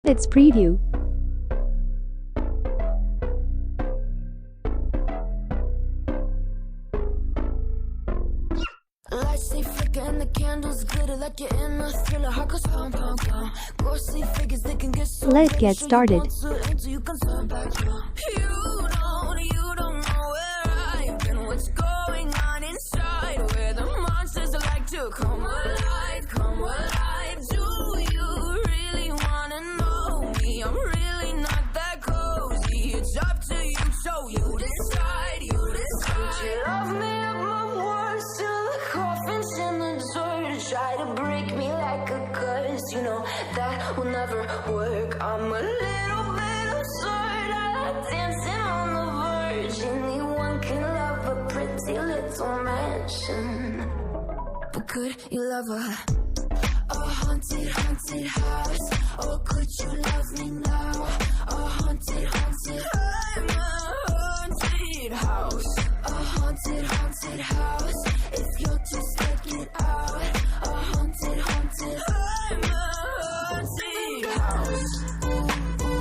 Let's preview. Lights stay flicker and the candles glitter like you're in a thriller. Heart goes pum pum pum. Ghostly figures they can get so Let's big, get sure you started. want to until you can turn back. You don't know where I've been, what's going on inside, where the monsters like to come alive, come alive. Do you really wanna know me? I'm really not that cozy. It's up to you, so you decide, you decide. Would you love me up my words till the coffin's in the dirt? Try to break me like a curse, you know that will never work. I'm a little bit absurd, I like dancing on the verge. Anyone can love a pretty little mansion, but could you love a haunted, haunted house? Or could you love me now? A haunted, haunted, I'm a haunted house. A haunted, haunted house. If you'll just take it out. A haunted, haunted, I'm a haunted house.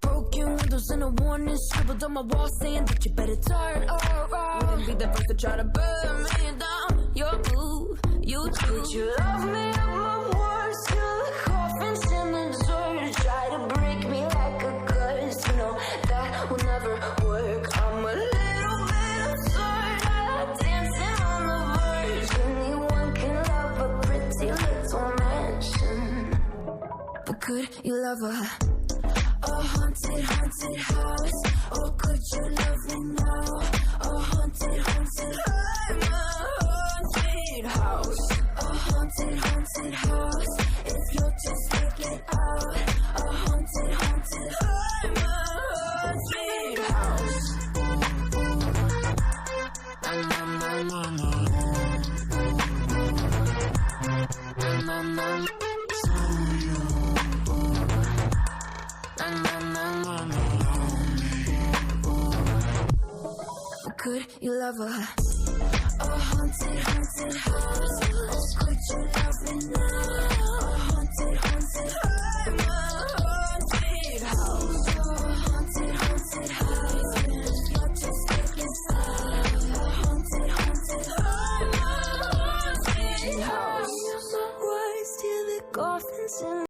Broken windows and a warning scribbled on my wall saying that you better turn around. Wouldn't be the first to try to burn me down. Your move, you do. Could you love me up my words till the coffin's in the dirt? Try to break me like a curse, you know that will never work. I'm a little bit absurd, I like dancing on the verge. Anyone can love a pretty little mansion, but could you love a haunted, haunted house? Or could you love me now? A haunted, haunted, I'm a haunted house. A haunted, haunted house. If you'll just take it out. A haunted, haunted, I'm a haunted house. Could you love a haunted, haunted house? Or could you love me now? A